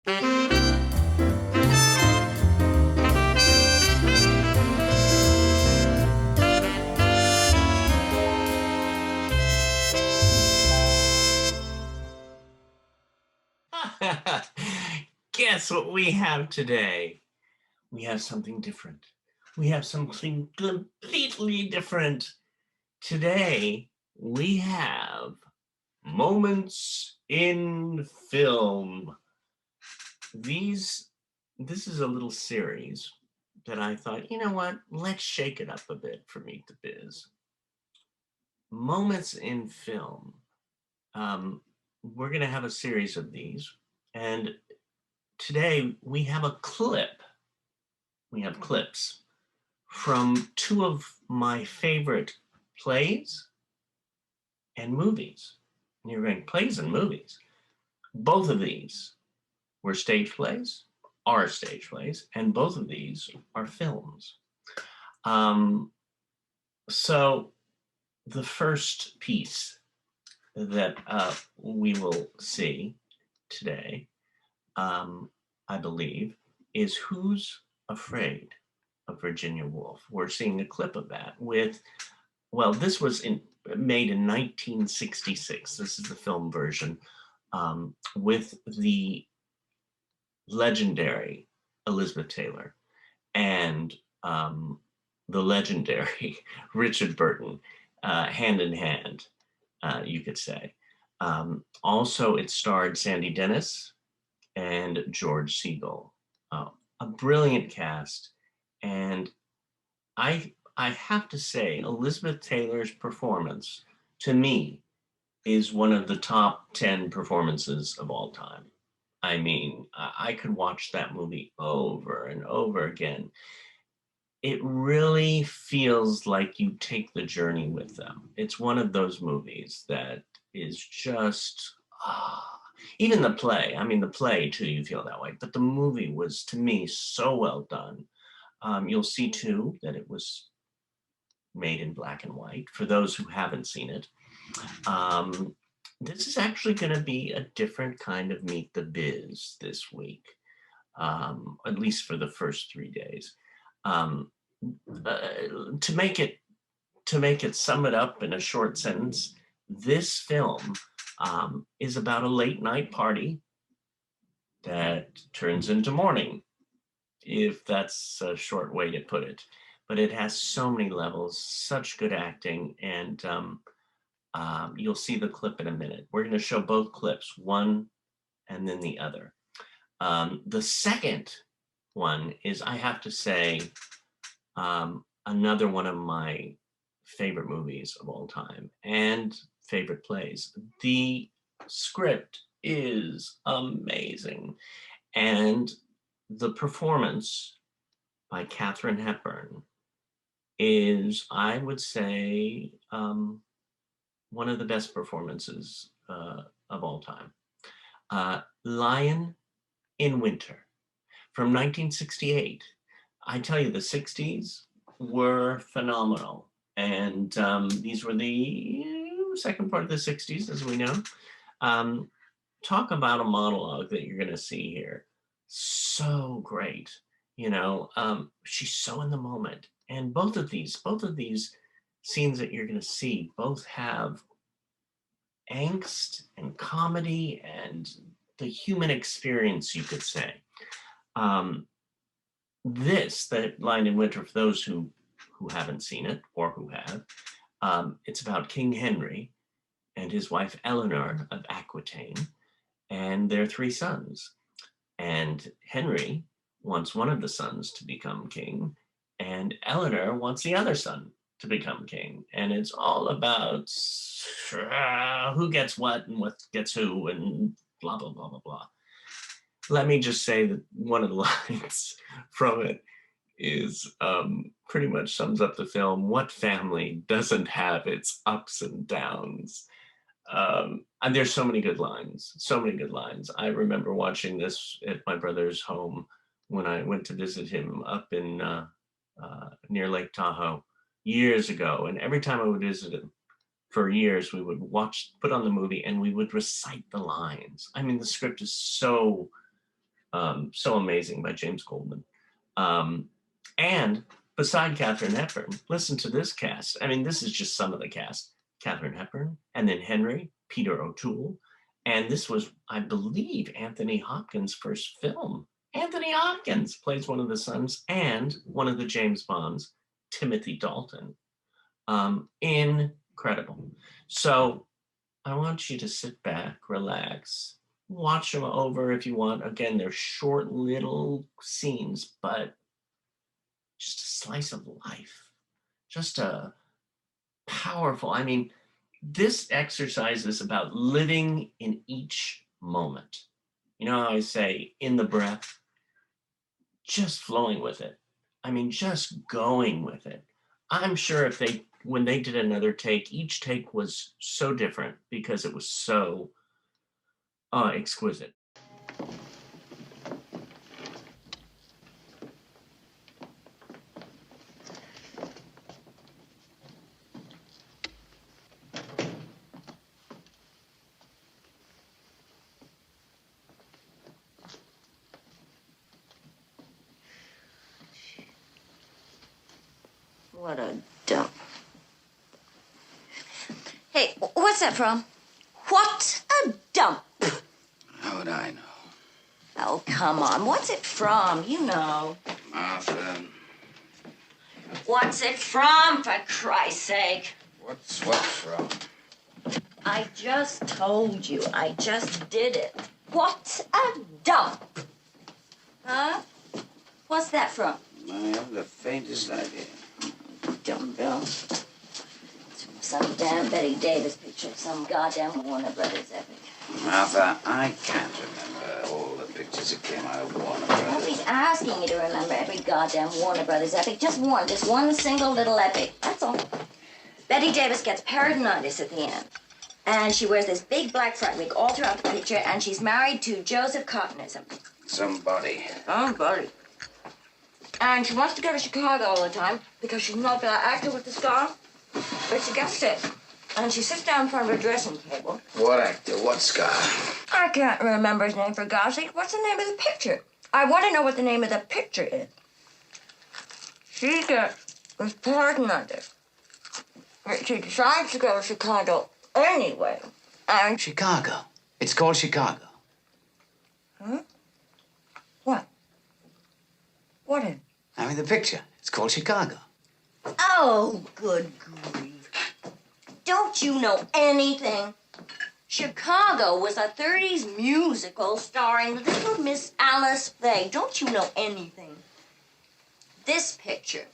Guess what we have today? We have something different. We have something completely different. Today, we have moments in film. These, this is a little series that I thought, you know what? Let's shake it up a bit for Meet the Biz. Moments in film. Um, we're going to have a series of these. And today we have a clip. We have clips from two of my favorite plays and movies. And you're going, plays and movies. Both of these were stage plays, are stage plays, and both of these are films. Um, so the first piece that we will see today, I believe, is Who's Afraid of Virginia Woolf. We're seeing a clip of that with, well, this was made in 1966. This is the film version with the legendary Elizabeth Taylor and the legendary Richard Burton, hand in hand, you could say. Also, it starred Sandy Dennis and George Segal. A brilliant cast. And I have to say, Elizabeth Taylor's performance, to me, is one of the top 10 performances of all time. I mean, I could watch that movie over and over again. It really feels like you take the journey with them. It's one of those movies that is just, even the play, I mean, the play too, you feel that way, but the movie was, to me, so well done. You'll see too that it was made in black and white for those who haven't seen it. This is actually going to be a different kind of Meet the Biz this week, at least for the first 3 days. To make it sum it up in a short sentence, this film is about a late night party that turns into morning, if that's a short way to put it. But it has so many levels, such good acting, and you'll see the clip in a minute. We're going to show both clips, one and then the other. The second one is, I have to say, another one of my favorite movies of all time and favorite plays. The script is amazing. And the performance by Katharine Hepburn is, I would say, one of the best performances of all time. Lion in Winter from 1968. I tell you, the 60s were phenomenal. And these were the second part of the 60s, as we know. Talk about a monologue that you're going to see here. So great. You know, she's so in the moment. And both of these scenes that you're going to see both have angst and comedy and the human experience, you could say. That Lion in Winter, for those who haven't seen it or who have, it's about King Henry and his wife Eleanor of Aquitaine and their 3 sons. And Henry wants one of the sons to become king, and Eleanor wants the other son to become king. And it's all about who gets what and what gets who and blah, blah, blah, blah, blah. Let me just say that one of the lines from it is pretty much sums up the film. What family doesn't have its ups and downs? And there's so many good lines, so many good lines. I remember watching this at my brother's home when I went to visit him up in near Lake Tahoe years ago. And every time I would visit him for years, we would put on the movie and we would recite the lines. I mean, the script is so So Amazing by James Goldman. And beside Katharine Hepburn, listen to this cast. I mean, this is just some of the cast. Katharine Hepburn, and then Henry, Peter O'Toole. And this was, I believe, Anthony Hopkins' first film. Anthony Hopkins plays one of the sons and one of the James Bonds, Timothy Dalton. Incredible. So I want you to sit back, relax, watch them over if you want. Again, they're short little scenes, but just a slice of life. Just a powerful, I mean, this exercise is about living in each moment. You know how I say, in the breath, just flowing with it. I mean, just going with it. I'm sure when they did another take, each take was so different because it was so exquisite. What a dump. Hey, what's that from? What a dump. How would I know? Oh, come on. What's it from? You know. Martha. What's it from, for Christ's sake? What's what from? I just told you. I just did it. What a dump. Huh? What's that from? I haven't the faintest idea. Dumbbell. It's from some damn Betty Davis picture. Some goddamn Warner Brothers epic. Martha, I can't remember all the pictures that came out of Warner Brothers. Nobody's asking you to remember every goddamn Warner Brothers epic. Just one single little epic. That's all. Betty Davis gets peritonitis at the end. And she wears this big black front wig all throughout the picture, and she's married to Joseph Cotton or something. Somebody. Somebody. And she wants to go to Chicago all the time because she's not the actor with the scar. But she gets sick. And she sits down in front of her dressing table. What actor? What scar? I can't remember his name, for God's sake. What's the name of the picture? I want to know what the name of the picture is. She gets this peritonitis. She decides to go to Chicago anyway. And Chicago. It's called Chicago. Huh? What? What is? I mean, the picture. It's called Chicago. Oh, good grief. Don't you know anything? Chicago was a 30s musical starring Little Miss Alice Faye. Don't you know anything? This picture,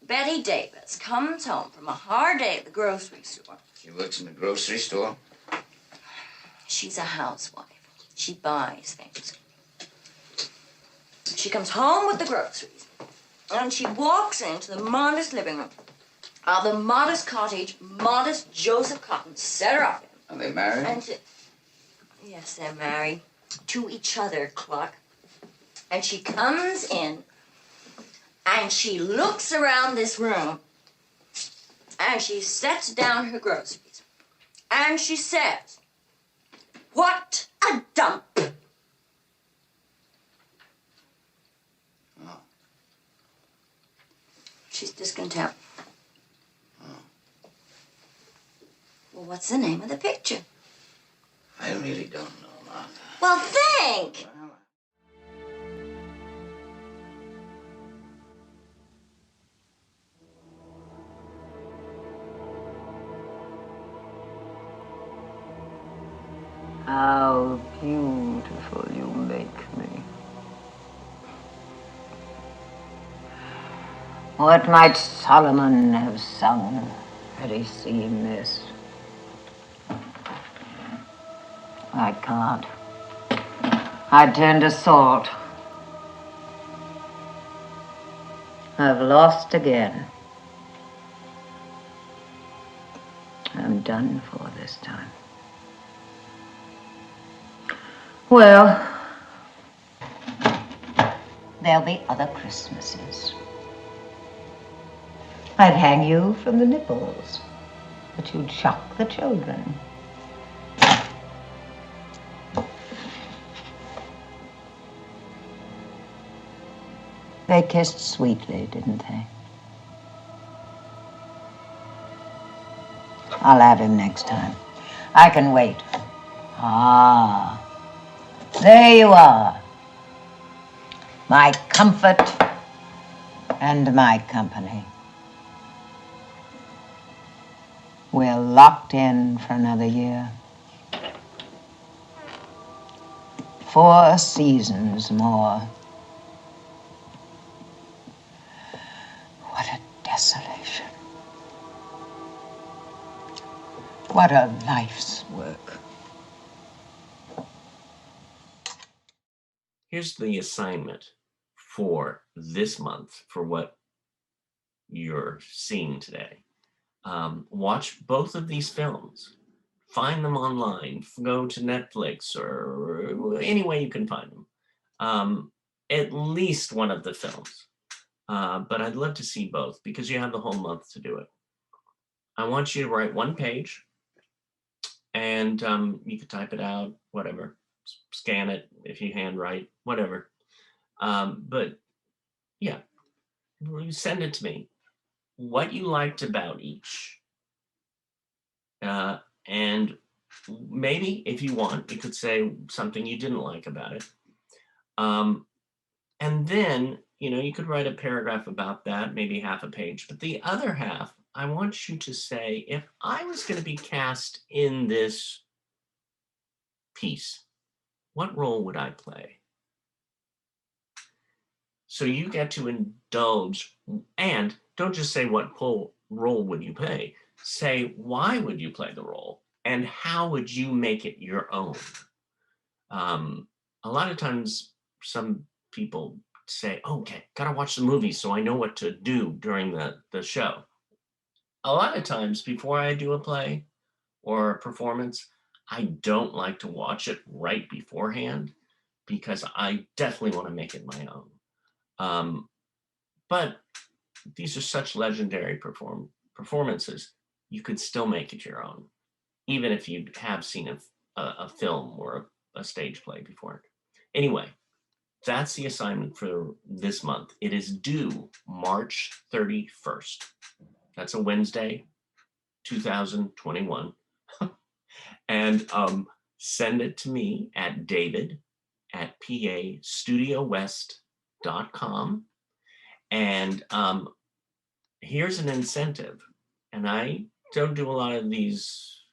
Betty Davis comes home from a hard day at the grocery store. She works in the grocery store. She's a housewife. She buys things. She comes home with the groceries, and she walks into the modest living room of the modest cottage, modest Joseph Cotton set her up in. Are they married? And yes, they're married to each other, Clark. And she comes in, and she looks around this room, and she sets down her groceries, and she says, "What a dump!" Oh. She's discontent. Oh. Well, what's the name of the picture? I really don't know, Martha. Well, think! Well, How beautiful you make me. What might Solomon have sung had he seen this? I can't. I turned to salt. I've lost again. I'm done for this time. Well, there'll be other Christmases. I'd hang you from the nipples, but you'd shock the children. They kissed sweetly, didn't they? I'll have him next time. I can wait. Ah, there you are. My comfort and my company. We're locked in for another year. 4 seasons more. What a desolation. What a life's work. Here's the assignment for this month for what you're seeing today. Watch both of these films. Find them online. Go to Netflix or any way you can find them. At least one of the films. But I'd love to see both because you have the whole month to do it. I want you to write one page and you could type it out, whatever. Scan it if you handwrite, whatever. But yeah, send it to me. What you liked about each. And maybe if you want, you could say something you didn't like about it. And then, you could write a paragraph about that, maybe half a page. But the other half, I want you to say, if I was going to be cast in this piece, what role would I play? So you get to indulge, and don't just say what role would you play. Say why would you play the role, and how would you make it your own? A lot of times, some people say, "Okay, gotta watch the movie so I know what to do during the show." A lot of times, before I do a play or a performance, I don't like to watch it right beforehand because I definitely want to make it my own. Um, but these are such legendary performances. You could still make it your own, even if you have seen a film or a stage play before. Anyway, that's the assignment for this month. It is due March 31st. That's a Wednesday, 2021. And send it to me at david@pastudiowest.com. And here's an incentive. And I don't do a lot of these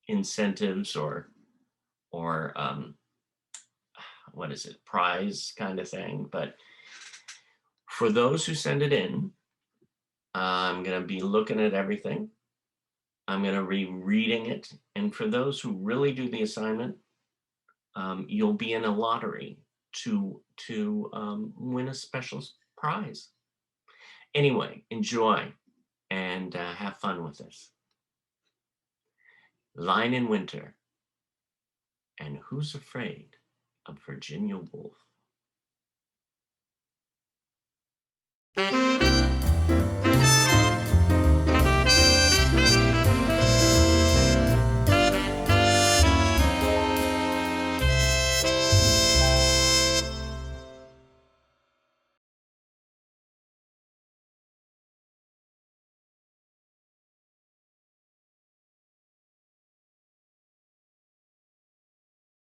incentives or what is it, prize kind of thing. But for those who send it in, I'm going to be looking at everything. I'm going to be reading it. And for those who really do the assignment, you'll be in a lottery to win a special prize. Anyway, enjoy and have fun with this. Line in Winter and Who's Afraid of Virginia Woolf?